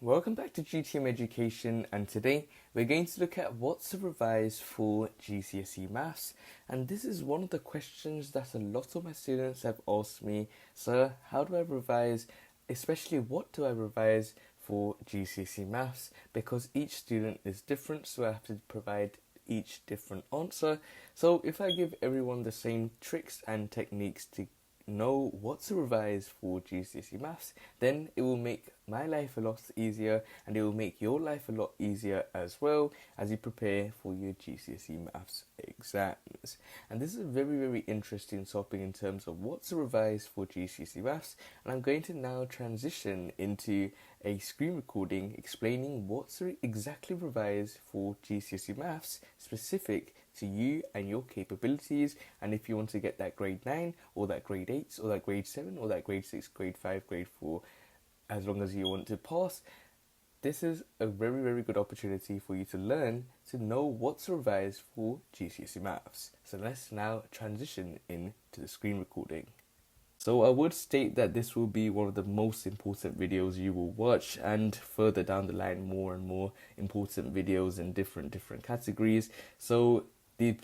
Welcome back to GTM Education, and today we're going to look at what to revise for GCSE Maths. And this is one of the questions that a lot of my students have asked me, Sir, how do I revise, especially what do I revise for GCSE Maths? Because each student is different, so I have to provide each different answer. So if I give everyone the same tricks and techniques to know what to revise for GCSE Maths, then it will make my life a lot easier, and it will make your life a lot easier as well as you prepare for your GCSE Maths exams. And this is a very interesting topic in terms of what to revise for GCSE Maths, and I'm going to now transition into a screen recording explaining what to exactly revise for GCSE Maths specific to you and your capabilities, and if you want to get that grade 9 or that grade 8 or that grade 7 or that grade 6, grade 5, grade 4, as long as you want to pass, this is a very good opportunity for you to learn to know what to revise for GCSE Maths. So let's now transition into the screen recording. So I would state that this will be one of the most important videos you will watch, and further down the line more and more important videos in different categories. So the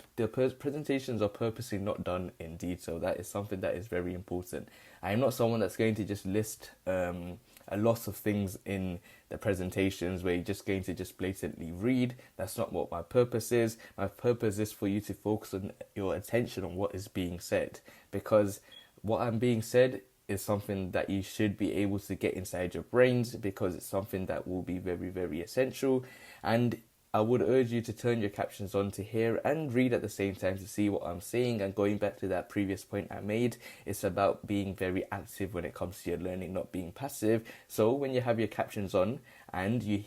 presentations are purposely not done in detail. That is something that is very important. I am not someone that's going to just list a lot of things in the presentations where you're just going to just blatantly read. That's not what my purpose is. My purpose is for you to focus on your attention on what is being said, because what I'm being said is something that you should be able to get inside your brains, because it's something that will be very essential. And I would urge you to turn your captions on to hear and read at the same time to see what I'm saying. And going back to that previous point I made, it's about being very active when it comes to your learning, not being passive. So when you have your captions on and you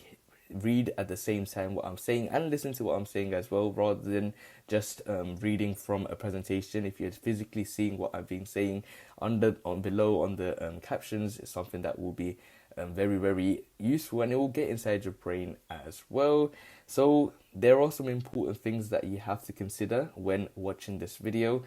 read at the same time what I'm saying and listen to what I'm saying as well, rather than just reading from a presentation. If you're physically seeing what I've been saying below on the captions, it's something that will be very useful, and it will get inside your brain as well. So there are some important things that you have to consider when watching this video.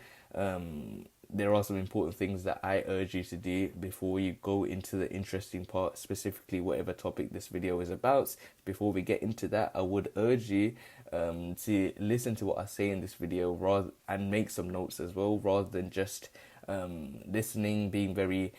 There are some important things that I urge you to do before you go into the interesting part, specifically whatever topic this video is about. Before we get into that, I would urge you to listen to what I say in this video and make some notes as well, rather than just listening, being very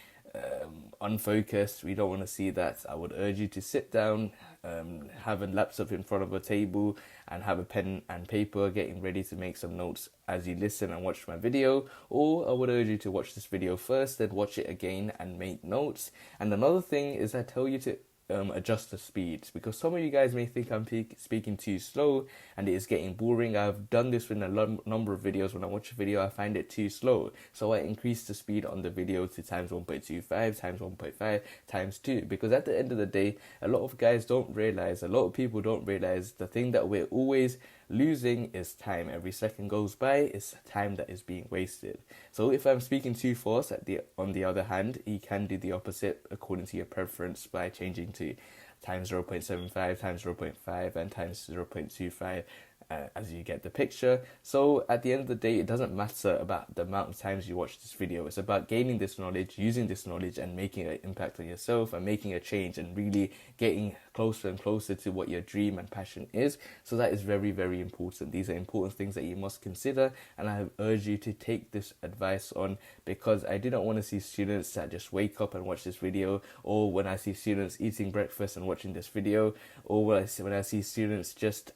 unfocused. We don't want to see that. I would urge you to sit down, have a laptop in front of a table, and have a pen and paper, getting ready to make some notes as you listen and watch my video. Or I would urge you to watch this video first, then watch it again and make notes. And another thing is I tell you to adjust the speeds, because some of you guys may think I'm speaking too slow and it is getting boring. I've done this in a number of videos. When I watch a video, I find it too slow, so I increase the speed on the video to times 1.25, times 1.5, times 2, because at the end of the day, a lot of people don't realize the thing that we're always losing is time. Every second goes by is time that is being wasted. So if I'm speaking too fast, on the other hand, you can do the opposite according to your preference by changing to times 0.75, times 0.5, and times 0.25 as you get the picture. So at the end of the day, it doesn't matter about the amount of times you watch this video. It's about gaining this knowledge, using this knowledge, and making an impact on yourself and making a change and really getting closer and closer to what your dream and passion is. So that is very important. These are important things that you must consider, and I urge you to take this advice on, because I do not want to see students that just wake up and watch this video, or when I see students eating breakfast and watching this video, or when I see students just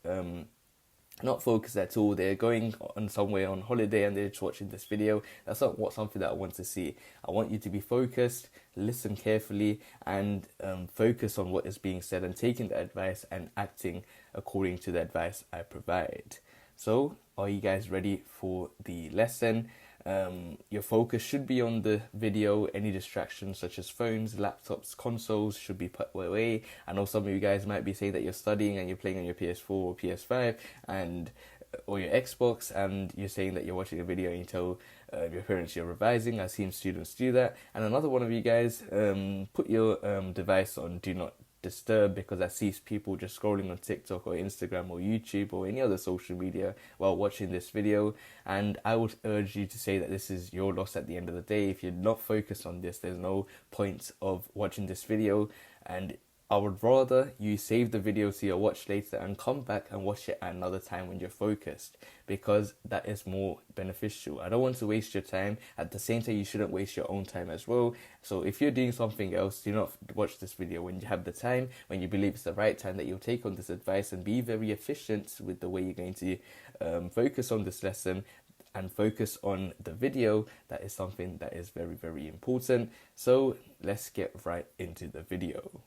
not focused at all. They're going on somewhere on holiday and they're just watching this video. That's not something that I want to see. I want you to be focused, listen carefully, and focus on what is being said, and taking the advice and acting according to the advice I provide. So, are you guys ready for the lesson? Your focus should be on the video. Any distractions such as phones, laptops, consoles should be put away. I know some of you guys might be saying that you're studying and you're playing on your PS4 or PS5 or your Xbox, and you're saying that you're watching a video and you tell your parents you're revising. I've seen students do that. And another one of you guys, put your device on do not disturb, because I see people just scrolling on TikTok or Instagram or YouTube or any other social media while watching this video. And I would urge you to say that this is your loss at the end of the day. If you're not focused on this, there's no point of watching this video. And I would rather you save the video to your watch later and come back and watch it at another time when you're focused, because that is more beneficial. I don't want to waste your time. At the same time, you shouldn't waste your own time as well. So if you're doing something else, do not watch this video when you have the time, when you believe it's the right time that you'll take on this advice, and be very efficient with the way you're going to focus on this lesson and focus on the video. That is something that is very, very important. So let's get right into the video.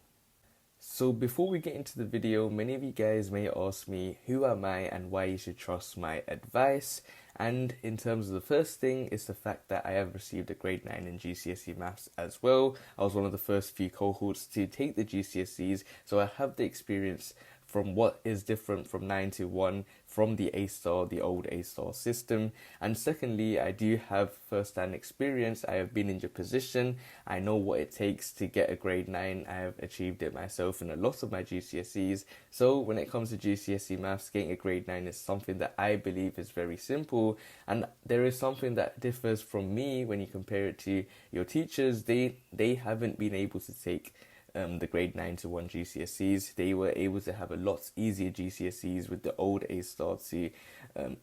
So before we get into the video, many of you guys may ask me, who am I and why you should trust my advice? And in terms of the first thing is the fact that I have received a grade 9 in GCSE maths as well. I was one of the first few cohorts to take the GCSEs, so I have the experience from what is different from 9 to 1 from the A-star, the old A-star system. And secondly, I do have first-hand experience. I have been in your position. I know what it takes to get a grade 9. I have achieved it myself in a lot of my GCSEs. So when it comes to GCSE maths, getting a grade 9 is something that I believe is very simple. And there is something that differs from me when you compare it to your teachers. They haven't been able to take the grade 9 to 1 GCSEs. They were able to have a lot easier GCSEs with the old A-star to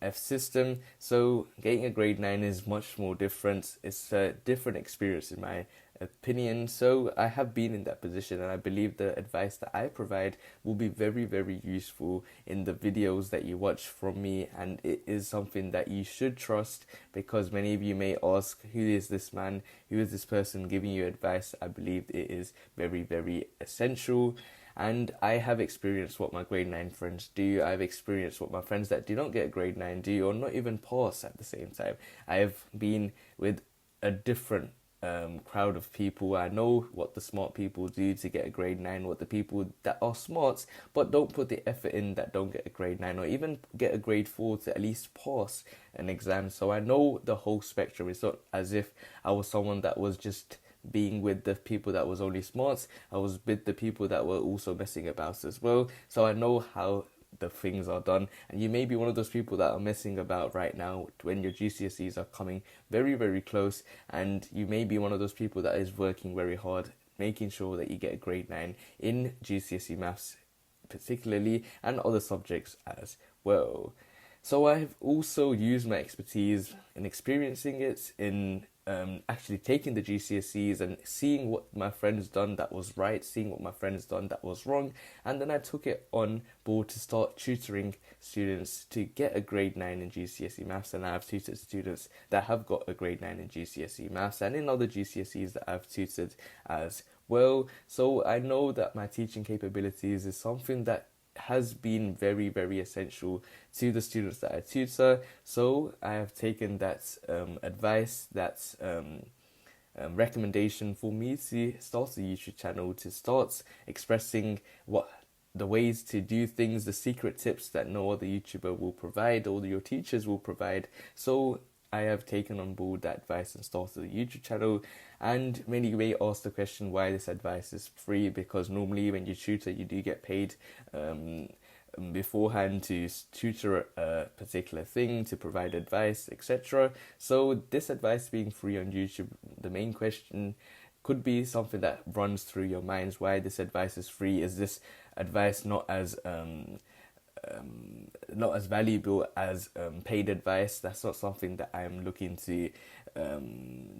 F system. So getting a grade 9 is much more different. It's a different experience in my opinion. So I have been in that position, and I believe the advice that I provide will be very, very useful in the videos that you watch from me, and it is something that you should trust, because many of you may ask, who is this man, who is this person giving you advice? I believe it is very, very essential. And I have experienced what my grade 9 friends do. I've experienced what my friends that do not get a grade 9 do, or not even pass at the same time. I have been with a different crowd of people. I know what the smart people do to get a grade 9, what the people that are smart but don't put the effort in that don't get a grade 9, or even get a grade 4 to at least pass an exam. So I know the whole spectrum. It's not as if I was someone that was just being with the people that was only smart. I was with the people that were also messing about as well. So I know how the things are done, and you may be one of those people that are messing about right now when your GCSEs are coming very, very close, and you may be one of those people that is working very hard, making sure that you get a grade 9 in GCSE maths particularly, and other subjects as well. So I've also used my expertise in experiencing it, in actually taking the GCSEs and seeing what my friends done that was right, seeing what my friends done that was wrong, and then I took it on board to start tutoring students to get a grade 9 in GCSE maths. And I have tutored students that have got a grade 9 in GCSE maths, and in other GCSEs that I've tutored as well. So I know that my teaching capabilities is something that has been very, very essential to the students that I tutor. So I have taken that advice, that recommendation for me to start a YouTube channel, to start expressing what the ways to do things, the secret tips that no other YouTuber will provide, or your teachers will provide. So I have taken on board that advice and started a YouTube channel. And many may ask the question why this advice is free, because normally when you tutor, you do get paid beforehand to tutor a particular thing, to provide advice, etc. So this advice being free on YouTube, the main question could be something that runs through your minds: why this advice is free? Is this advice not as valuable as paid advice? That's not something that I'm looking to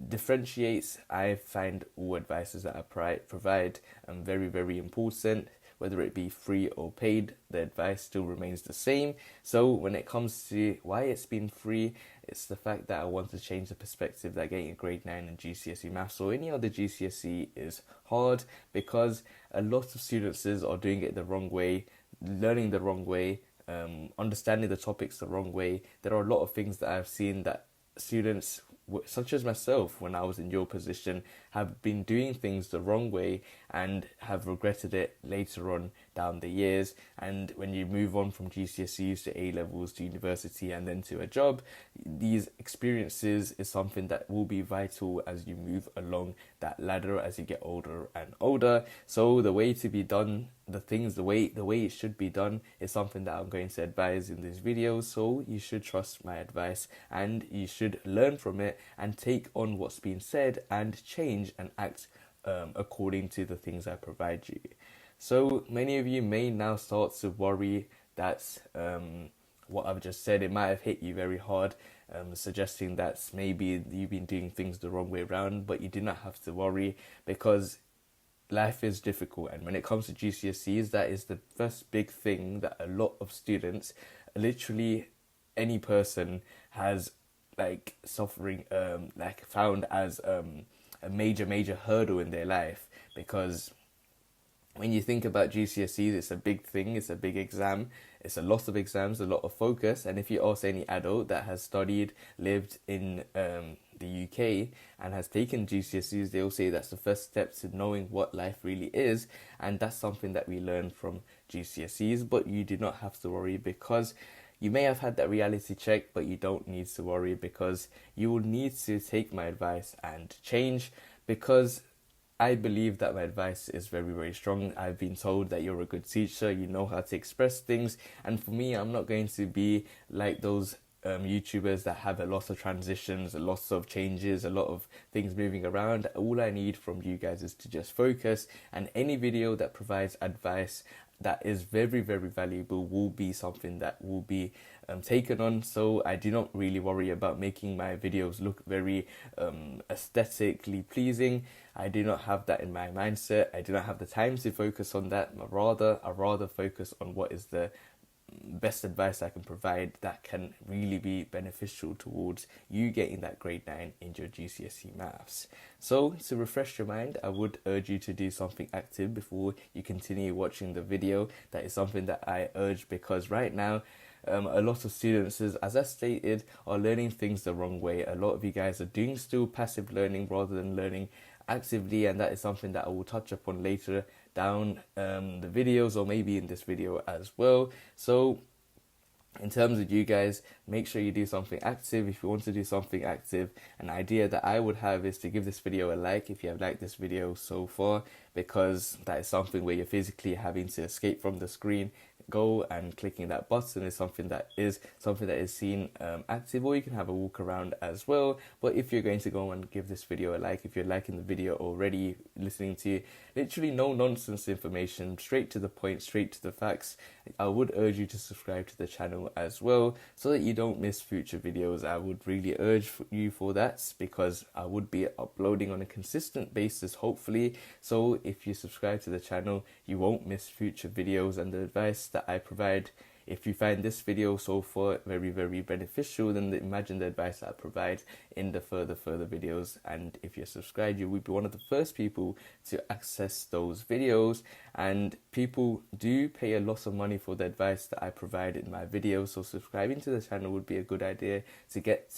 differentiate. I find all advices that I provide very, very important. Whether it be free or paid, the advice still remains the same. So when it comes to why it's been free, it's the fact that I want to change the perspective that getting a grade 9 in GCSE maths or any other GCSE is hard, because a lot of students are doing it the wrong way, learning the wrong way, understanding the topics the wrong way. There are a lot of things that I've seen that students, such as myself when I was in your position, have been doing things the wrong way and have regretted it later on down the years. And when you move on from GCSEs to A-levels to university and then to a job, these experiences is something that will be vital as you move along that ladder as you get older and older. So the way to be done, the way it should be done is something that I'm going to advise in this video. So you should trust my advice and you should learn from it and take on what's been said and change and act according to the things I provide you. So many of you may now start to worry that what I've just said, it might have hit you very hard, suggesting that maybe you've been doing things the wrong way around, but you do not have to worry, because life is difficult, and when it comes to GCSEs, that is the first big thing that a lot of students, literally any person, has like suffering, like found as a major hurdle in their life. Because when you think about GCSEs, it's a big thing, it's a big exam, it's a lot of exams, a lot of focus. And if you ask any adult that has studied, lived in the UK and has taken GCSEs, they'll say that's the first step to knowing what life really is. And that's something that we learn from GCSEs, but you do not have to worry, because you may have had that reality check, but you don't need to worry, because you will need to take my advice and change. Because I believe that my advice is very strong. I've been told that you're a good teacher, you know how to express things. And for me, I'm not going to be like those YouTubers that have a lot of transitions, a lot of changes, a lot of things moving around. All I need from you guys is to just focus, and any video that provides advice that is very valuable will be something that will be taken on. So I do not really worry about making my videos look very aesthetically pleasing. I do not have that in my mindset. I do not have the time to focus on that. I rather focus on what is the best advice I can provide that can really be beneficial towards you getting that grade 9 in your GCSE maths. So to refresh your mind, I would urge you to do something active before you continue watching the video. That is something that I urge, because right now a lot of students, as I stated, are learning things the wrong way. A lot of you guys are doing still passive learning rather than learning actively, and that is something that I will touch upon later down the videos, or maybe in this video as well. So in terms of you guys, make sure you do something active. If you want to do something active, an idea that I would have is to give this video a like if you have liked this video so far, because that is something where you're physically having to escape from the screen. Go and clicking that button is something that is seen active, or you can have a walk around as well. But if you're going to go and give this video a like, if you're liking the video already, listening to literally no nonsense information, straight to the point, straight to the facts, I would urge you to subscribe to the channel as well, so that you don't miss future videos. I would really urge you for that, because I would be uploading on a consistent basis, hopefully. So if you subscribe to the channel, you won't miss future videos and the advice that I provide. If you find this video so far very beneficial, then imagine the advice I provide in the further videos. And if you're subscribed, you will be one of the first people to access those videos. And people do pay a lot of money for the advice that I provide in my videos, so subscribing to the channel would be a good idea to get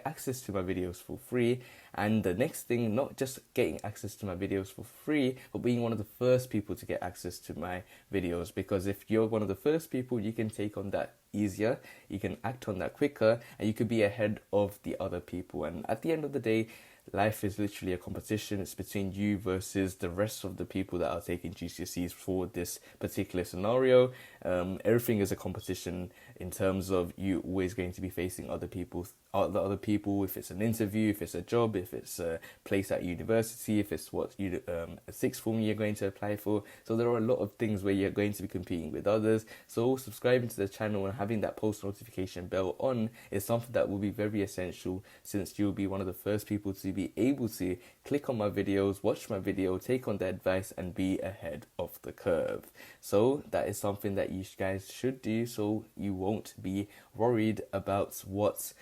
access to my videos for free. And the next thing, not just getting access to my videos for free, but being one of the first people to get access to my videos. Because if you're one of the first people, you can take on that easier, you can act on that quicker, and you could be ahead of the other people. And at the end of the day, life is literally a competition. It's between you versus the rest of the people that are taking GCSEs for this particular scenario. Everything is a competition in terms of you always going to be facing other people. If it's an interview, if it's a job, if it's a place at university, if it's a sixth form you're going to apply for. So there are a lot of things where you're going to be competing with others. So subscribing to the channel and having that post notification bell on is something that will be very essential, since you'll be one of the first people to be able to click on my videos, watch my video, take on the advice, and be ahead of the curve. So that is something that you guys should do, so you won't be worried about what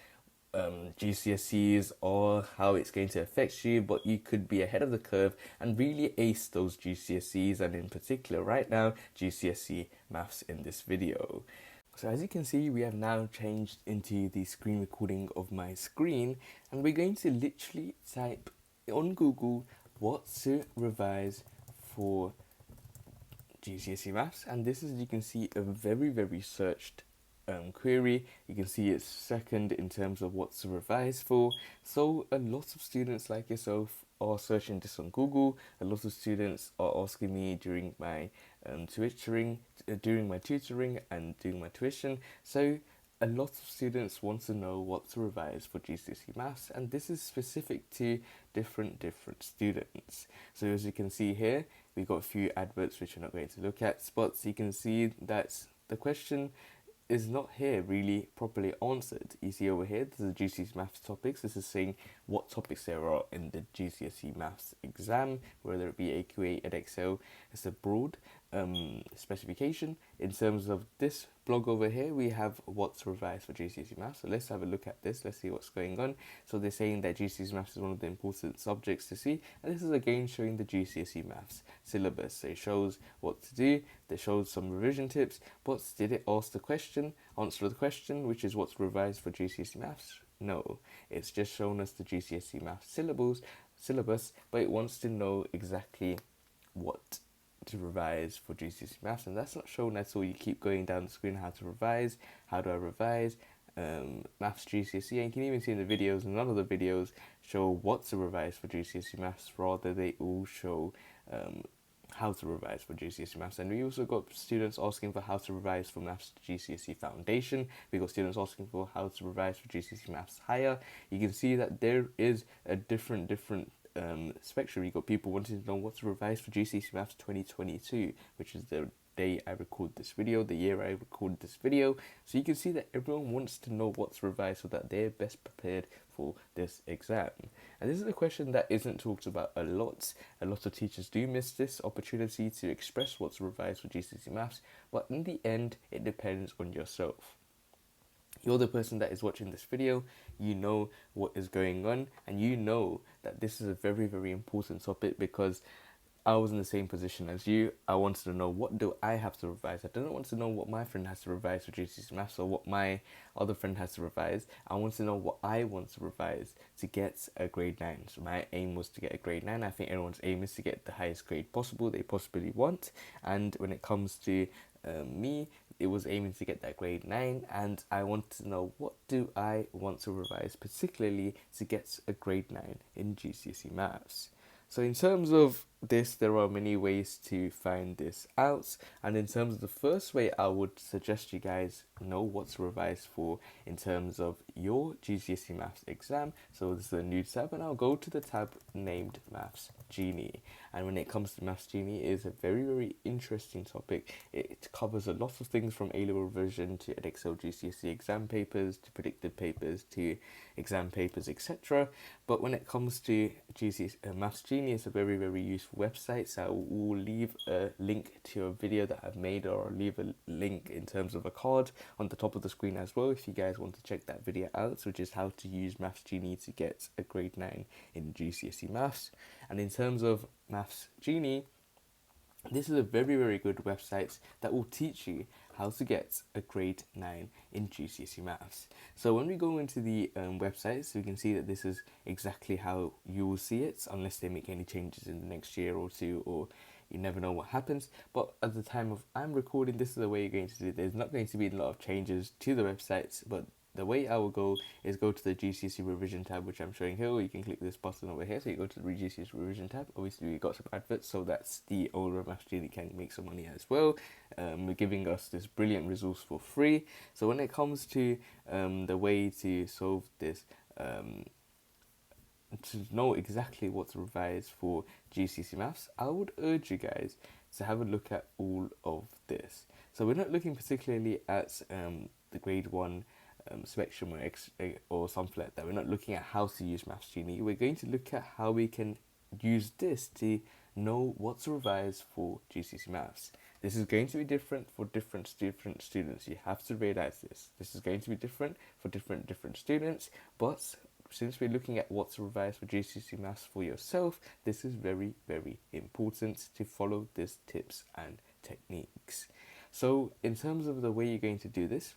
GCSEs or how it's going to affect you, but you could be ahead of the curve and really ace those GCSEs, and in particular right now GCSE maths in this video. So as you can see, we have now changed into the screen recording of my screen, and we're going to literally type on Google what to revise for GCSE maths, and this is, you can see, a very searched query. You can see it's second in terms of what to revise for. So a lot of students like yourself are searching this on Google. A lot of students are asking me during my tutoring and doing my tuition. So a lot of students want to know what to revise for GCSE maths, and this is specific to different students. So as you can see here, we got a few adverts which we're not going to look at, but you can see that the question is not here really properly answered. You see over here, this is GCSE maths topics. This is saying what topics there are in the GCSE maths exam, whether it be AQA, EdXL. It's a broad specification. In terms of this blog over here, we have what's revised for GCSE maths. So let's have a look at this. Let's see what's going on. So they're saying that GCSE maths is one of the important subjects to see, and this is again showing the GCSE maths syllabus. So it shows what to do. They shows some revision tips, but did it ask the question, answer the question, which is what's revised for GCSE maths? No, it's just shown us the GCSE maths syllabus, but it wants to know exactly what to revise for GCSE maths, and that's not shown at all. You keep going down the screen, how to revise, how do I revise, maths GCSE, and you can even see in the videos, none of the videos show what to revise for GCSE maths, rather they all show how to revise for GCSE maths. And we also got students asking for how to revise for maths GCSE foundation. We got students asking for how to revise for GCSE maths higher. You can see that there is a different spectrum. You got people wanting to know what to revise for GCSE maths 2022, which is the day I record this video, the year I record this video. So you can see that everyone wants to know what's revised so that they're best prepared for this exam. And this is a question that isn't talked about a lot. A lot of teachers do miss this opportunity to express what's revised for GCSE maths, but in the end, it depends on yourself. You're the person that is watching this video, you know what is going on, and you know that this is a very, very important topic, because I was in the same position as you. I wanted to know, what do I have to revise? I didn't want to know what my friend has to revise for GCSE maths or what my other friend has to revise. I want to know what I want to revise to get a grade 9. So my aim was to get a grade 9. I think everyone's aim is to get the highest grade possible they possibly want. And when it comes to me, it was aiming to get that grade 9, and I want to know, what do I want to revise, particularly to get a grade 9 in GCSE maths. So in terms of this, there are many ways to find this out, and in terms of the first way, I would suggest you guys know what to revise for in terms of your GCSE maths exam. So this is a new tab, and I'll go to the tab named Maths Genie. And when it comes to Maths Genie, it is a very, very interesting topic. It covers a lot of things from A-level revision to EdXL GCSE exam papers to predicted papers to exam papers, etc. But when it comes to Maths Genie, it's a very, very useful website. So I will leave a link to a video that I've made, or I'll leave a link in terms of a card on the top of the screen as well, if you guys want to check that video out, which is how to use Maths Genie to get a grade 9 in GCSE maths. And in terms of Maths Genie, this is a very, very good website that will teach you how to get a grade 9 in GCSE maths. So when we go into the website, we can see that this is exactly how you will see it, unless they make any changes in the next year or two, or you never know what happens. But at the time of I'm recording, this is the way you're going to do it. There's not going to be a lot of changes to the websites, but the way I will go is go to the GCSE revision tab, which I'm showing here, or you can click this button over here. So you go to the GCSE revision tab. Obviously, we got some adverts, so that's the owner of Maths Genie can make some money as well. We're giving us this brilliant resource for free. So when it comes to the way to solve this, to know exactly what to revise for GCSE maths, I would urge you guys to have a look at all of this. So we're not looking particularly at the grade 1 spectrum or something like that. We're not looking at how to use Maths Genie. We're going to look at how we can use this to know what to revise for GCSE maths. This is going to be different for different students. You have to realize this. This is going to be different for different students, but since we're looking at what to revise for GCSE maths for yourself, this is very, very important to follow these tips and techniques. So in terms of the way you're going to do this,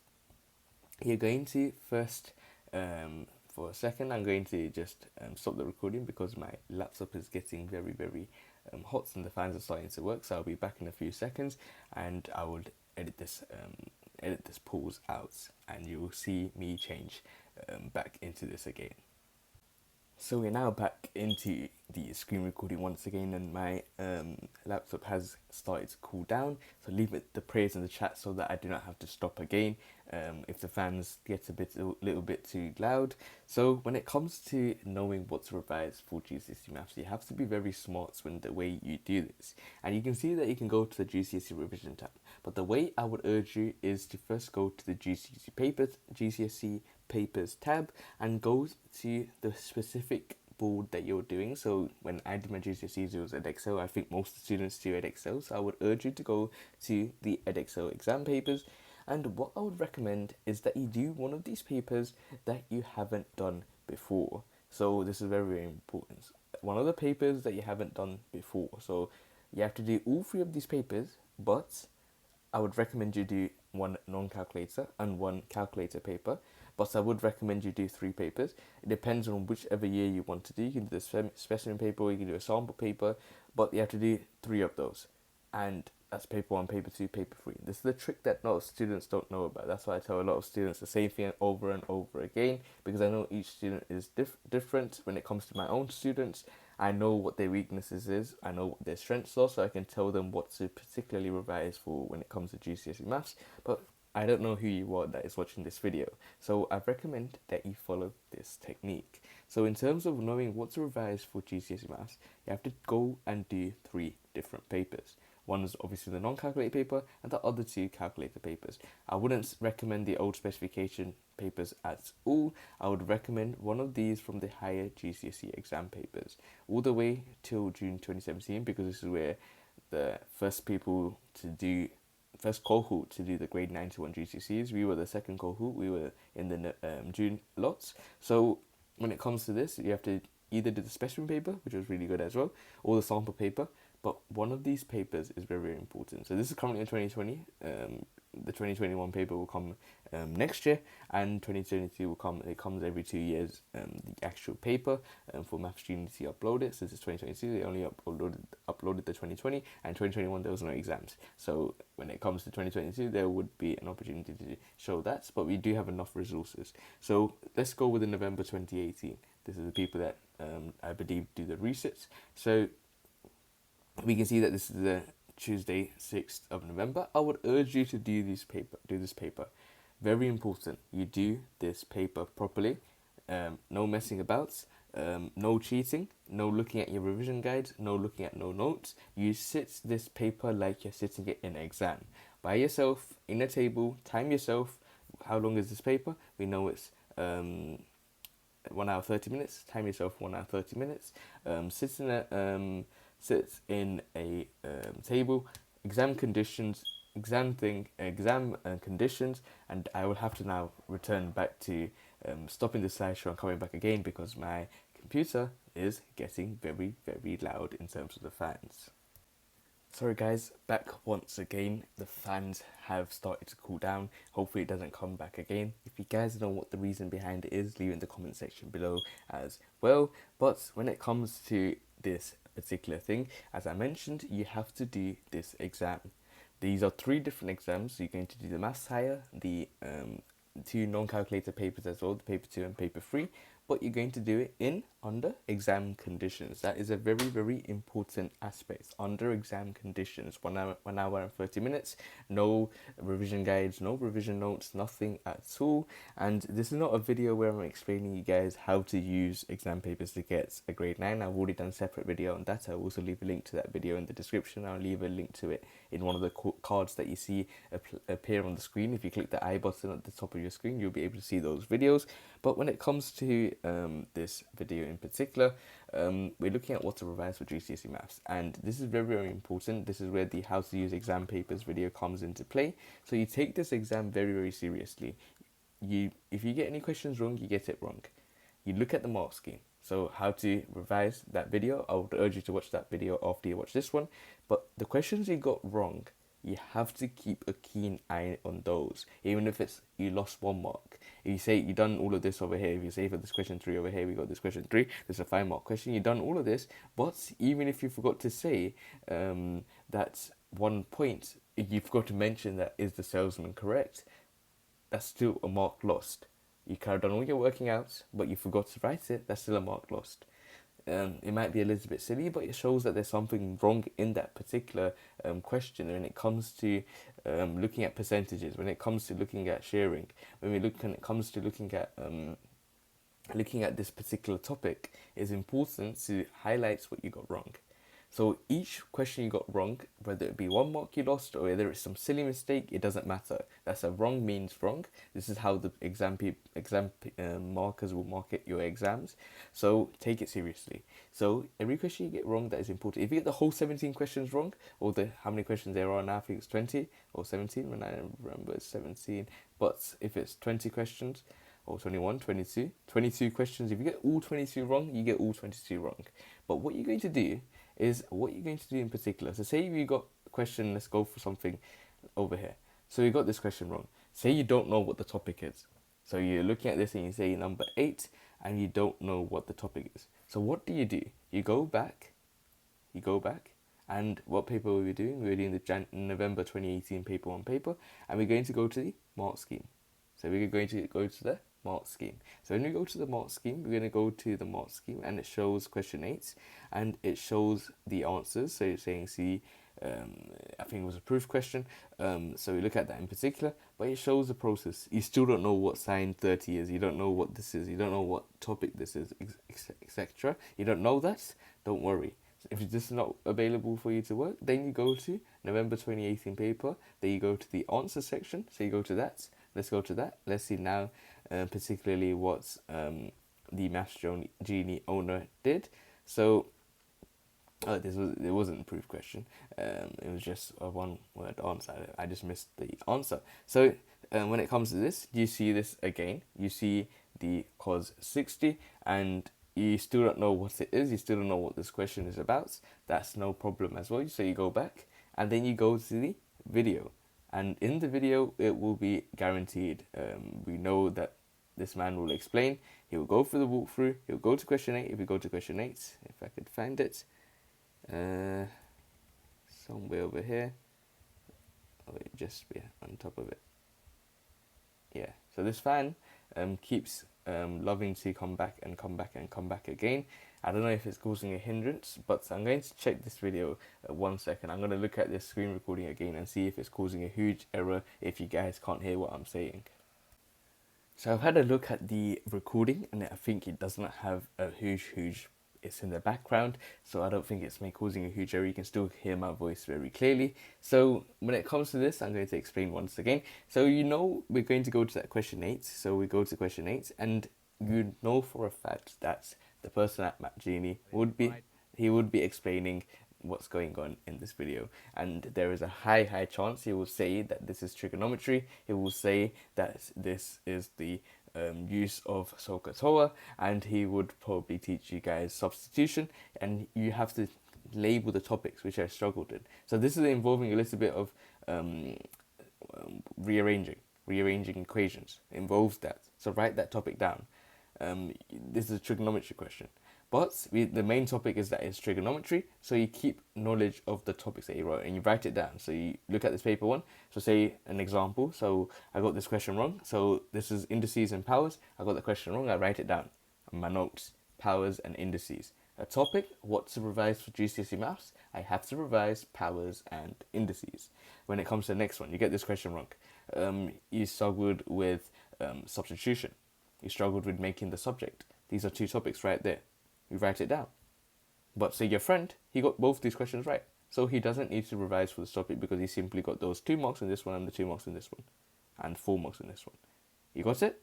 you're going to first, for a second, I'm going to just stop the recording because my laptop is getting very, very hot and the fans are starting to work. So I'll be back in a few seconds, and I will edit this pause out, and you'll see me change back into this again. So we're now back into the screen recording once again, and my laptop has started to cool down. So leave the prayers in the chat so that I do not have to stop again if the fans get a little bit too loud. So when it comes to knowing what to revise for GCSE maths, you have to be very smart when the way you do this. And you can see that you can go to the GCSE revision tab. But the way I would urge you is to first go to the GCSE papers tab and go to the specific board that you're doing. So when I did my GCSEs, it was Edexcel. I think most students do Edexcel, so I would urge you to go to the Edexcel exam papers. And what I would recommend is that you do one of these papers that you haven't done before. So this is very, very important. One of the papers that you haven't done before. So you have to do all three of these papers, but I would recommend you do one non-calculator and one calculator paper, but I would recommend you do 3 papers. It depends on whichever year you want to do. You can do the specimen paper or you can do a sample paper, but you have to do 3 of those. And that's paper 1, paper 2, paper 3. This is the trick that a lot of students don't know about. That's why I tell a lot of students the same thing over and over again, because I know each student is different. When it comes to my own students, I know what their weaknesses is, I know what their strengths are, so I can tell them what to particularly revise for when it comes to GCSE maths. But I don't know who you are that is watching this video, so I recommend that you follow this technique. So in terms of knowing what to revise for GCSE maths, you have to go and do 3 different papers. One is obviously the non-calculator paper and the other 2 calculator papers. I wouldn't recommend the old specification papers at all. I would recommend one of these from the higher GCSE exam papers all the way till June 2017, because this is where the first cohort to do the grade 9 to 1 GCSEs. We were the second cohort. We were in the June lots. So when it comes to this, you have to either do the specimen paper, which was really good as well, or the sample paper. But one of these papers is very, very important. So this is currently in 2020. The 2021 paper will come next year, and 2022 will come. It comes every 2 years. The actual paper for Maths Genie to upload it. Since it's 2022, they only uploaded the 2020, and 2021 there was no exams. So when it comes to 2022, there would be an opportunity to show that. But we do have enough resources. So let's go with the November 2018. This is the people that I believe do the research. So we can see that this is the Tuesday, 6th of November. I would urge you to do this paper. Very important. You do this paper properly. No messing about. No cheating. No looking at your revision guides. No looking at no notes. You sit this paper like you're sitting it in an exam. By yourself, in a table, time yourself. How long is this paper? We know it's 1 hour 30 minutes. Time yourself 1 hour 30 minutes. Sit in a table, exam conditions, conditions, and I will have to now return back to stopping the slideshow and coming back again because my computer is getting very, very loud in terms of the fans. Sorry guys, back once again. The fans have started to cool down. Hopefully it doesn't come back again. If you guys know what the reason behind it is, leave it in the comment section below as well. But when it comes to this particular thing, as I mentioned, you have to do this exam. These are 3 different exams. You're going to do the Maths Higher, the 2 non-calculator papers as well, the paper 2 and paper 3, but you're going to do it under exam conditions. That is a very, very important aspect. Under exam conditions, 1 hour and 30 minutes, no revision guides, no revision notes, nothing at all. And this is not a video where I'm explaining you guys how to use exam papers to get a grade 9. I've already done a separate video on that. I'll also leave a link to that video in the description. I'll leave a link to it in one of the cards that you see appear on the screen. If you click the I button at the top of your screen, you'll be able to see those videos. But when it comes to this video in particular, we're looking at what to revise for GCSE maths, and this is very, very important. This is where the how to use exam papers video comes into play. So you take this exam very, very seriously. If you get any questions wrong, you get it wrong. You look at the mark scheme. So how to revise that video, I would urge you to watch that video after you watch this one. But the questions you got wrong, you have to keep a keen eye on those, even if it's you lost 1 mark. If you say you've done all of this over here, if you say for this question 3 over here, we got this question 3, there's a 5 mark question, you've done all of this, but even if you forgot to say that 1 point, if you forgot to mention that is the salesman correct, that's still a mark lost. You carried on all your working out, but you forgot to write it, that's still a mark lost. It might be a little bit silly, but it shows that there's something wrong in that particular question when it comes to looking at percentages, when it comes to looking at sharing, when it comes to looking at this particular topic. It's important to highlight what you got wrong. So each question you got wrong, whether it be 1 mark you lost or whether it's some silly mistake, it doesn't matter. That's a wrong means wrong. This is how the exam markers will mark it, your exams. So take it seriously. So every question you get wrong, that is important. If you get the whole 17 questions wrong, or how many questions there are now, I think it's 20 or 17, when I remember it's 17. But if it's 20 questions, or 21, 22 questions, if you get all 22 wrong, you get all 22 wrong. But what you're going to do in particular. So say you got a question, let's go for something over here. So you got this question wrong. Say you don't know what the topic is. So you're looking at this and you say number 8 and you don't know what the topic is. So what do? You go back, and what paper were we doing? We were doing the November 2018 paper 1 paper, and we're going to go to the mark scheme. So we're going to go to the mark scheme. So when we go to the mark scheme, we're going to go to the mark scheme, and it shows question 8 and it shows the answers. So you're saying see, I think it was a proof question. So we look at that in particular, but it shows the process. You still don't know what sine 30 is. You don't know what this is. You don't know what topic this is, etc. You don't know that. Don't worry. If this is not available for you to work, then you go to November 2018 paper. Then you go to the answer section. So you go to that. Let's go to that. Let's see now, particularly what the Maths Genie owner did. So it wasn't a proof question. It was just a 1-word answer. I just missed the answer. So when it comes to this, you see this again. You see the cos 60, and you still don't know what it is. You still don't know what this question is about. That's no problem as well. So you go back, and then you go to the video. And in the video, it will be guaranteed. We know that this man will explain. He will go through the walkthrough. He'll go to question 8. If we go to question 8, if I could find it, somewhere over here. Oh, it just be on top of it. Yeah. So this fan keeps loving to come back and come back and come back again. I don't know if it's causing a hindrance, but I'm going to check this video 1 second. I'm going to look at this screen recording again and see if it's causing a huge error if you guys can't hear what I'm saying. So I've had a look at the recording, and I think it does not have a huge, it's in the background, so I don't think it's causing a huge error. You can still hear my voice very clearly. So when it comes to this, I'm going to explain once again. So we're going to go to that question 8. So we go to question 8, and you know for a fact that the person at Maths Genie would be explaining what's going on in this video, and there is a high chance he will say that this is trigonometry. He will say that this is the use of SOHCAHTOA, and he would probably teach you guys substitution, and you have to label the topics, which I struggled in. So this is involving a little bit of rearranging equations. It involves that. So write that topic down. This is a trigonometry question, but the main topic is that it's trigonometry, so you keep knowledge of the topics that you wrote and you write it down. So you look at this paper 1, so say an example, so I got this question wrong, so this is indices and powers. I got the question wrong, I write it down on my notes, powers and indices. A topic, what to revise for GCSE Maths, I have to revise powers and indices. When it comes to the next one, you get this question wrong. You struggled with substitution. You struggled with making the subject. These are 2 topics right there. You write it down. But say your friend, he got both these questions right. So he doesn't need to revise for this topic because he simply got those 2 marks in this one and the 2 marks in this one. And 4 marks in this one. You got it?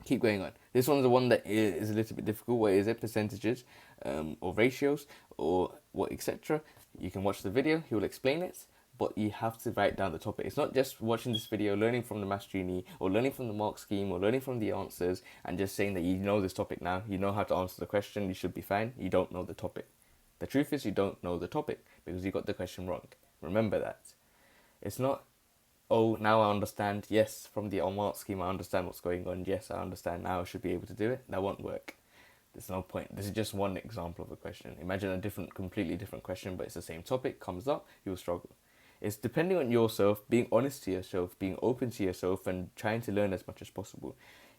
Keep going on. This one's the one that is a little bit difficult. What is it? Percentages or ratios or what, etc. You can watch the video. He will explain it. But you have to write down the topic. It's not just watching this video, learning from the Maths Genie, or learning from the mark scheme, or learning from the answers, and just saying that you know this topic now, you know how to answer the question, you should be fine. You don't know the topic. The truth is you don't know the topic because you got the question wrong. Remember that. It's not, oh, now I understand. Yes, from the mark scheme, I understand what's going on. Yes, I understand now. I should be able to do it. That won't work. There's no point. This is just one example of a question. Imagine a completely different question, but it's the same topic, comes up, you'll struggle. It's depending on yourself, being honest to yourself, being open to yourself, and trying to learn as much as possible.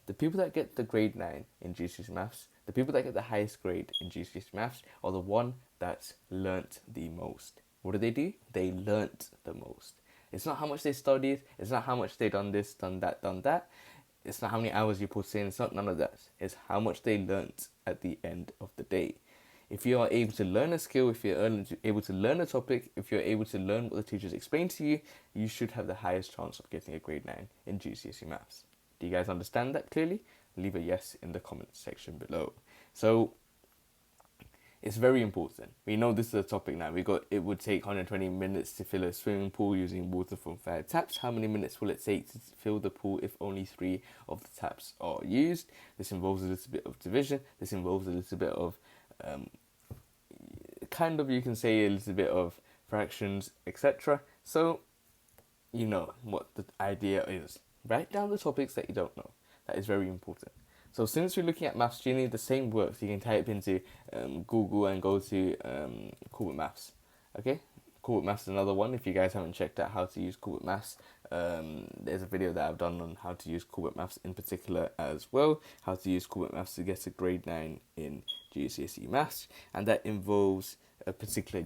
The people that get the grade 9 in GCSE Maths, the people that get the highest grade in GCSE Maths are the one that's learnt the most. What do? They learnt the most. It's not how much they studied, it's not how much they done this, done that. It's not how many hours you put in, it's not none of that. It's how much they learnt at the end of the day. If you are able to learn a skill, if you're able to learn a topic, if you're able to learn what the teachers explain to you, you should have the highest chance of getting a grade 9 in GCSE Maths. Do you guys understand that clearly? Leave a yes in the comments section below. So, it's very important. We know this is a topic now. It would take 120 minutes to fill a swimming pool using water from 5 taps. How many minutes will it take to fill the pool if only 3 of the taps are used? This involves a little bit of division. This involves a little bit of, you can say a little bit of fractions, etc. So, you know what the idea is. Write down the topics that you don't know. That is very important. So since we're looking at Maths Genie, the same works. You can type into Google and go to Corporate Maths. Okay, Corporate Maths is another one. If you guys haven't checked out how to use Corporate Maths, there's a video that I've done on how to use Corporate Maths in particular as well. How to use Corporate Maths to get a grade 9 in GCSE Maths, and that involves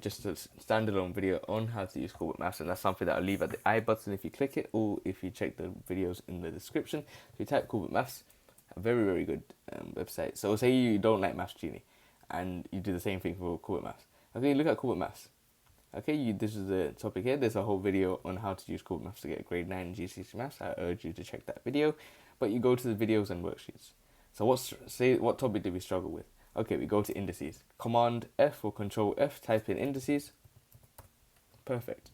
just a standalone video on how to use Corporate Maths, and that's something that I'll leave at the I button if you click it, or if you check the videos in the description. If you type Corporate Maths, a very, very good website. So say you don't like Maths Genie, and you do the same thing for Corporate Maths. Okay, look at Corporate Maths. Okay, this is the topic here. There's a whole video on how to use Corporate Maths to get a grade 9 in GCSE Maths. I urge you to check that video. But you go to the videos and worksheets. So what topic did we struggle with? Okay, we go to indices. Command F or Control F, type in indices. Perfect.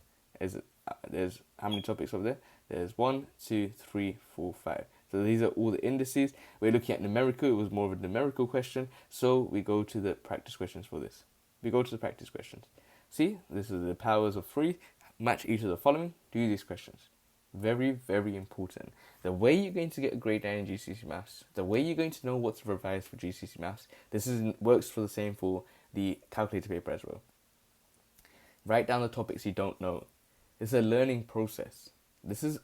There's how many topics over there? There's 1, 2, 3, 4, 5. So these are all the indices. We're looking at numerical. It was more of a numerical question. So we go to the practice questions for this. We go to the practice questions. See, this is the powers of 3. Match each of the following. Do these questions. Very, very important. The way you're going to get a grade 9 in GCSE Maths, the way you're going to know what to revise for GCSE Maths, works for the same for the calculator paper as well. Write down the topics you don't know. It's a learning process. This is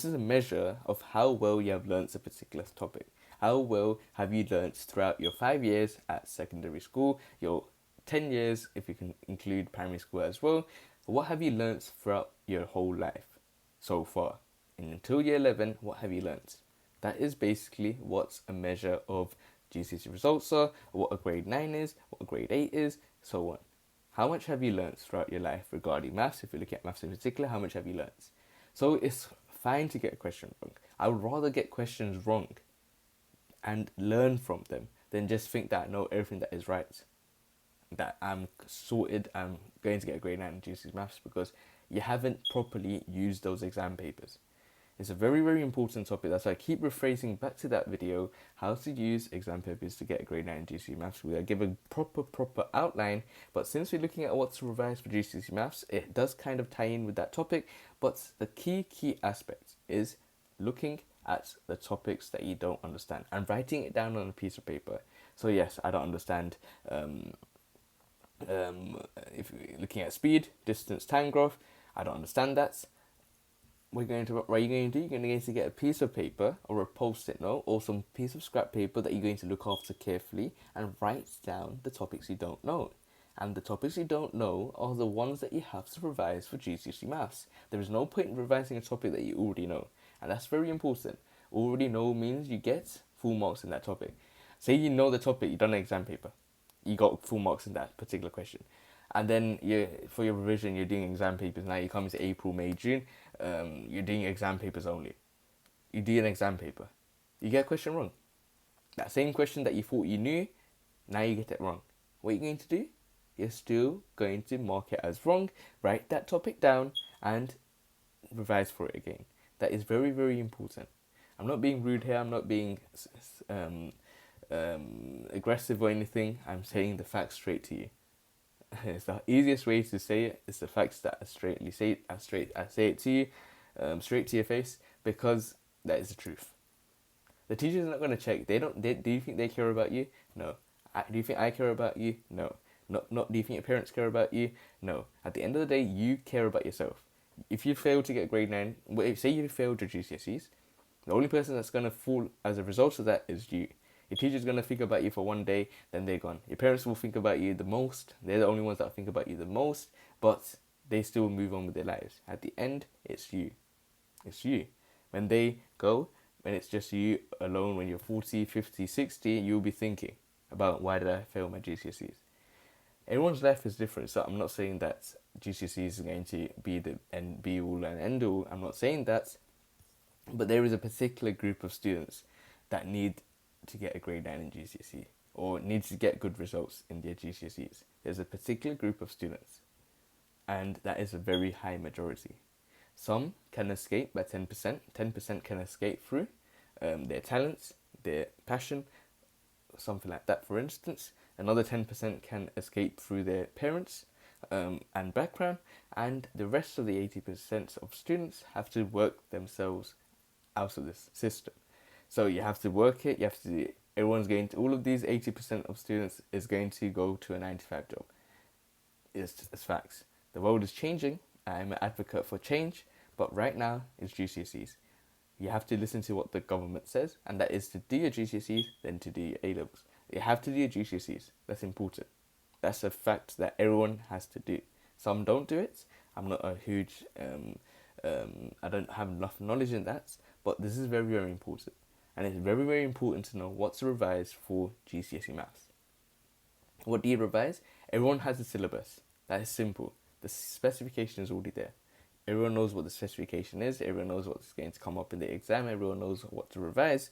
a measure of how well you have learnt a particular topic. How well have you learnt throughout your 5 years at secondary school, your 10 years if you can include primary school as well. What have you learnt throughout your whole life so far? And until year 11, what have you learnt? That is basically what a measure of GCSE results are, what a grade 9 is, what a grade 8 is, so on. How much have you learnt throughout your life regarding maths? If you look at maths in particular, how much have you learnt? So it's fine to get a question wrong. I would rather get questions wrong and learn from them than just think that I know everything that is right. That I'm sorted, I'm going to get a grade 9 in GCSE Maths because you haven't properly used those exam papers. It's a very, very important topic. That's why I keep rephrasing back to that video, how to use exam papers to get a grade 9 in GCSE Maths. We'll give a proper outline, but since we're looking at what to revise for GCSE Maths, it does kind of tie in with that topic, but the key aspect is looking at the topics that you don't understand and writing it down on a piece of paper. So yes, I don't understand if you're looking at speed, distance, time graph, I don't understand that. What are you going to do? You're going to get a piece of paper or a post-it note or some piece of scrap paper that you're going to look after carefully and write down the topics you don't know. And the topics you don't know are the ones that you have to revise for GCSE Maths. There is no point in revising a topic that you already know. And that's very important. Already know means you get full marks in that topic. Say you know the topic, you've done an exam paper. You got full marks in that particular question. And then for your revision, you're doing exam papers. Now you come into April, May, June, you're doing exam papers only. You do an exam paper. You get a question wrong. That same question that you thought you knew, now you get it wrong. What are you going to do? You're still going to mark it as wrong, write that topic down, and revise for it again. That is very, very important. I'm not being rude here. I'm not being aggressive or anything. I'm saying the facts straight to you. It's the easiest way to say it. It's the facts that I say it to you, straight to your face, because that is the truth. The teacher's not going to check. Do you think they care about you? No. Do you think I care about you? No. Not. Do you think your parents care about you? No. At the end of the day, you care about yourself. If you fail to get grade 9, say you failed your GCSEs, The only person that's going to fall as a result of that is you. Your teacher's going to think about you for one day, then they're gone. Your parents will think about you the most. They're the only ones that think about you the most, but they still move on with their lives. At the end, it's you. It's you. When they go, when it's just you alone, when you're 40, 50, 60, you'll be thinking about why did I fail my GCSEs. Everyone's life is different, so I'm not saying that GCSEs is going to be the and be all and end all. I'm not saying that, but there is a particular group of students that need to get a grade 9 in GCSE or need to get good results in their GCSEs. There's a particular group of students, and that is a very high majority. Some can escape by 10%. 10% can escape through their talents, their passion, something like that, for instance. Another 10% can escape through their parents and background, and the rest of the 80% of students have to work themselves out of this system. So you have to work it, all of these 80% of students is going to go to a 9-to-5 job. It's facts. The world is changing. I'm an advocate for change, but right now it's GCSEs. You have to listen to what the government says, and that is to do your GCSEs, then to do your A-levels. You have to do your GCSEs. That's important. That's a fact that everyone has to do. Some don't do it. I'm not a huge, I don't have enough knowledge in that, but this is very, very important. And it's very, very important to know what to revise for GCSE maths. What do you revise? Everyone has a syllabus. That is simple. The specification is already there. Everyone knows what the specification is. Everyone knows what's going to come up in the exam. Everyone knows what to revise.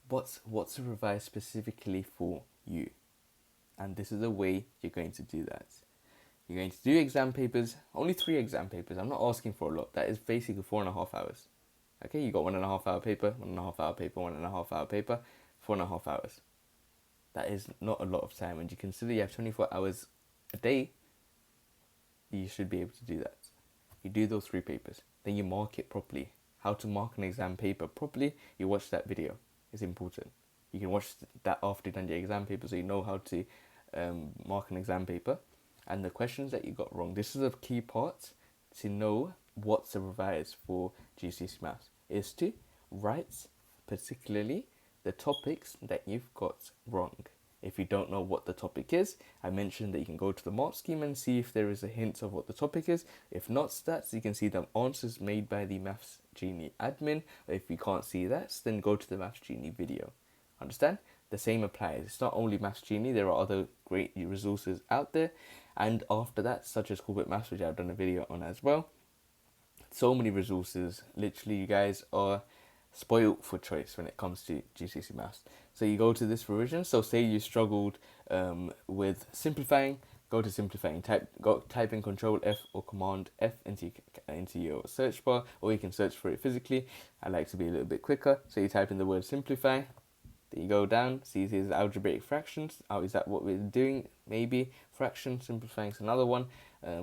But what to revise specifically for you. And this is the way you're going to do that. You're going to do exam papers, only 3 exam papers. I'm not asking for a lot. That is basically 4.5 hours. Okay, you got 1.5 hour paper, 1.5 hour paper, 1.5 hour paper, 4.5 hours. That is not a lot of time. When you consider you have 24 hours a day, you should be able to do that. You do those 3 papers, then you mark it properly. How to mark an exam paper properly, you watch that video. It's important. You can watch that after you've done your exam paper, so you know how to mark an exam paper. And the questions that you got wrong, this is a key part to know what to revise for GCSE maths, is to write particularly the topics that you've got wrong. If you don't know what the topic is, I mentioned that you can go to the mark scheme and see if there is a hint of what the topic is. If not stats, you can see the answers made by the Maths Genie admin. If you can't see that, then go to the Maths Genie video. Understand? The same applies. It's not only Maths Genie, there are other great resources out there. And after that, such as Corporate Maths, which I've done a video on as well. So many resources. Literally, you guys are spoiled for choice when it comes to GCSE maths. So you go to this revision. So say you struggled with simplifying, go to simplifying. Type in Control F or Command F into your search bar, or you can search for it physically. I like to be a little bit quicker. So you type in the word simplify. Then you go down. See, here's algebraic fractions. Oh, is that what we're doing? Maybe fraction simplifying is another one.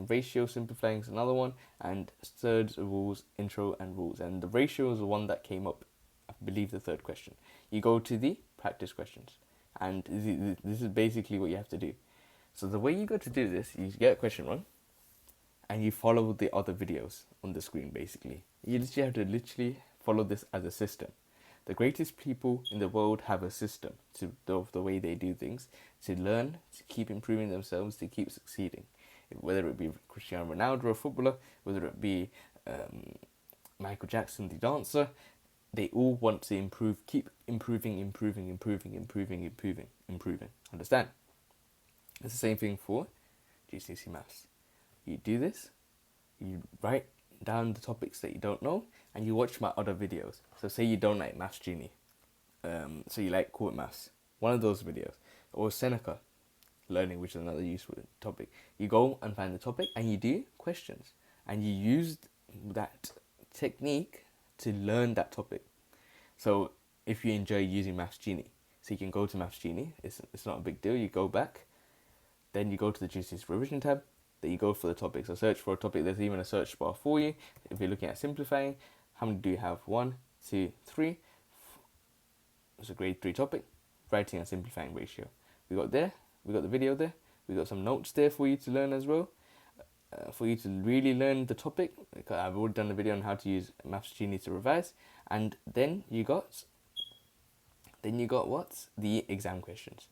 Ratio simplifying is another one, and third rules, intro and rules. And the ratio is the one that came up, I believe, the third question. You go to the practice questions, and this is basically what you have to do. So the way you go to do this, you get a question wrong, and you follow the other videos on the screen. Basically, you literally have to follow this as a system. The greatest people in the world have a system to the way they do things, to learn, to keep improving themselves, to keep succeeding. Whether it be Cristiano Ronaldo, a footballer, whether it be Michael Jackson, the dancer, they all want to improve, keep improving. Understand? It's the same thing for GCSE maths. You do this, you write down the topics that you don't know, and you watch my other videos. So say you don't like Maths Genie, so you like Corporate Maths, one of those videos, or Seneca Learning, which is another useful topic. You go and find the topic and you do questions, and you use that technique to learn that topic. So if you enjoy using Maths Genie, so you can go to Maths Genie, it's not a big deal. You go back, then you go to the GCSE revision tab, then you go for the topic. So search for a topic. There's even a search bar for you. If you're looking at simplifying, how many do you have? 1, 2, 3. It's a grade 3 topic, writing and simplifying ratio. We got the video there. We got some notes there for you to learn as well. For you to really learn the topic. I've already done a video on how to use Maths Genie to revise, And then you got what? The exam questions.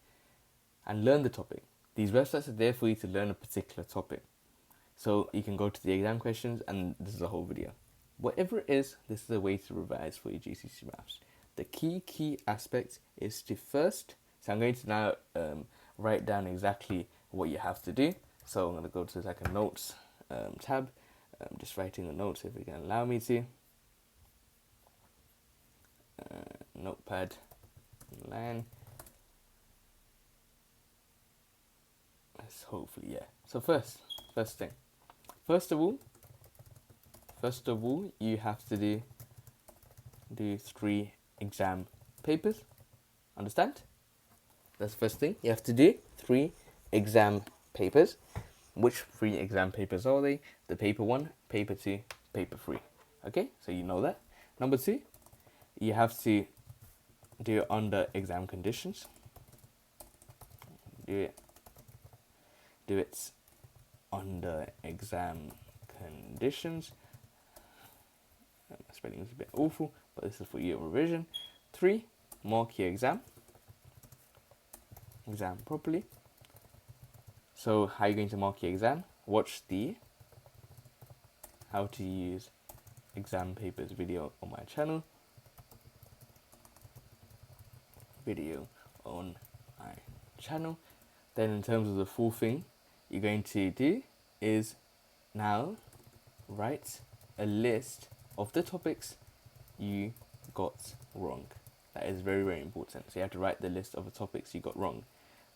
And learn the topic. These websites are there for you to learn a particular topic. So you can go to the exam questions, and this is a whole video. Whatever it is, this is a way to revise for your GCSE maths. The key aspect is to first, so I'm going to now write down exactly what you have to do. So I'm going to go to like a notes tab. I'm just writing the notes if it can allow me to. Notepad, line. Let's hopefully, yeah. So first thing. First of all, you have to do 3 exam papers. Understand? That's the first thing. You have to do 3 exam papers. Which 3 exam papers are they? The paper 1, paper 2, paper 3. Okay, so you know that. Number 2, you have to do it under exam conditions. Do it under exam conditions. My spelling is a bit awful, but this is for your revision. 3, mark your exam properly. So how are you going to mark your exam? Watch the how to use exam papers video on my channel. Then in terms of the full thing, you're going to do is now write a list of the topics you got wrong. That is very, very important. So you have to write the list of the topics you got wrong.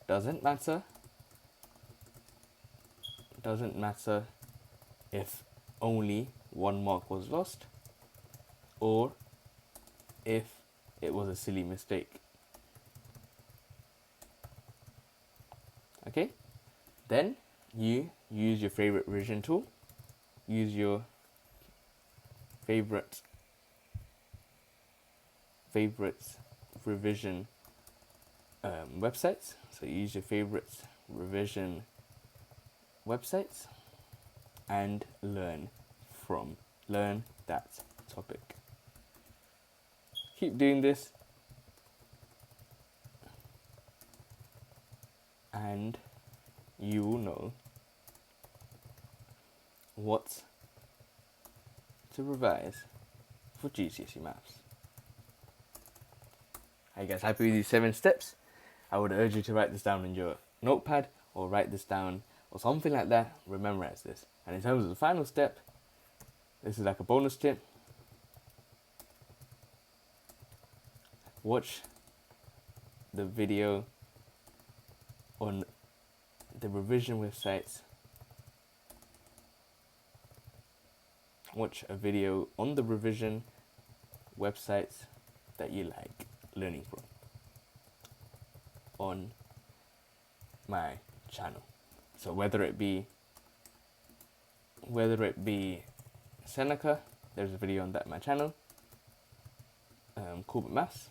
Doesn't matter if only 1 mark was lost or if it was a silly mistake. Okay? Then you use your favorite revision tool. Use your favorite revision websites. So use your favorite revision websites and learn that topic. Keep doing this, and you will know what to revise for GCSE maths. Are you guys happy with these 7 steps? I would urge you to write this down in your notepad or write this down or something like that. Memorize this. And in terms of the final step, this is like a bonus tip. Watch the video on the revision websites. Watch a video on the revision websites that you like learning from on my channel. So whether it be Seneca, there's a video on that on my channel. Corporate Maths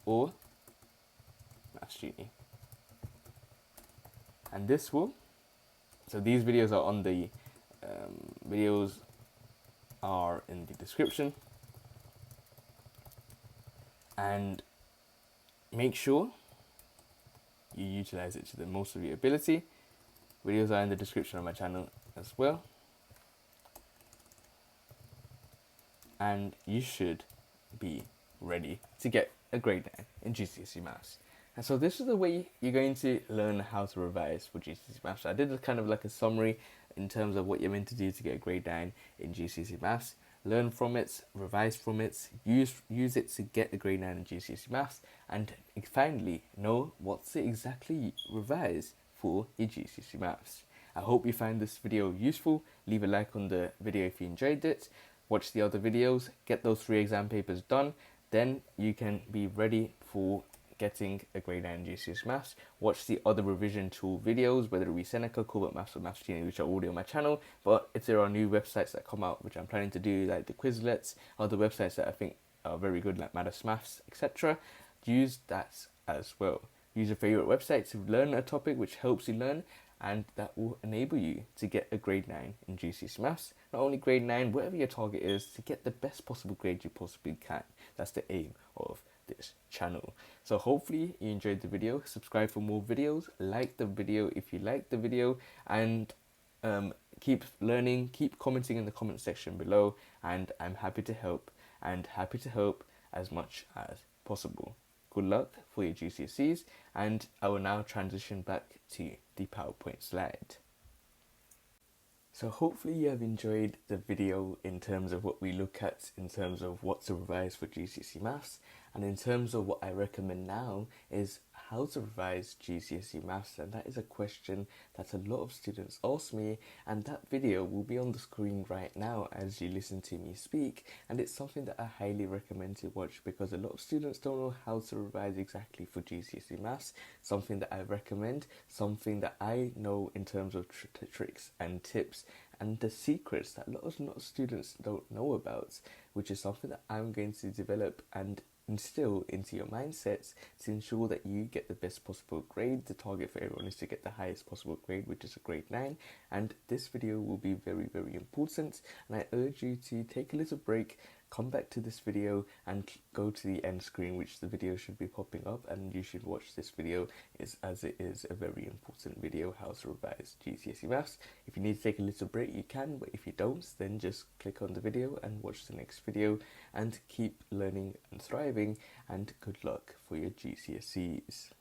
or Maths Genie. And this will, so these videos are on the videos are in the description, and make sure you utilize it to the most of your ability. Videos are in the description of my channel as well, and you should be ready to get a grade 9 in GCSE Maths. And so this is the way you're going to learn how to revise for GCSE Maths. So I did a kind of like a summary in terms of what you're meant to do to get a grade 9 in GCSE Maths. Learn from it, revise from it, use it to get a grade 9 in GCSE Maths, and finally know what to exactly revise for your GCSE Maths. I hope you find this video useful. Leave a like on the video if you enjoyed it. Watch the other videos, get those 3 exam papers done, then you can be ready for getting a grade 9 in GCSE Maths. Watch the other revision tool videos, whether it be Seneca, Corporate Maths or Maths Genie, which are already on my channel. But if there are new websites that come out, which I'm planning to do, like the Quizlets, other websites that I think are very good, like Maths, etc., use that as well. Use your favorite website to learn a topic which helps you learn, and that will enable you to get a grade 9 in GCSE Maths. not only grade 9, whatever your target is, to get the best possible grade you possibly can. That's the aim of this channel. So hopefully you enjoyed the video. Subscribe for more videos, like the video if you like the video, and keep learning, keep commenting in the comment section below, and I'm happy to help as much as possible. Good luck for your GCSEs, and I will now transition back to the PowerPoint slide. So hopefully you have enjoyed the video in terms of what we look at in terms of what to revise for GCSE Maths, and in terms of what I recommend now is how to revise GCSE Maths, and that is a question that a lot of students ask me, and that video will be on the screen right now as you listen to me speak, and it's something that I highly recommend to watch because a lot of students don't know how to revise exactly for GCSE Maths. Something that I recommend, something that I know in terms of tricks and tips and the secrets that a lot of students don't know about, which is something that I'm going to develop and instill into your mindsets to ensure that you get the best possible grade. The target for everyone is to get the highest possible grade, which is a grade 9, and this video will be very, very important, and I urge you to take a little break, come back to this video and go to the end screen, which the video should be popping up, and you should watch this video as it is a very important video, how to revise GCSE Maths. If you need to take a little break you can, but if you don't, then just click on the video and watch the next video, and keep learning and thriving, and good luck for your GCSEs.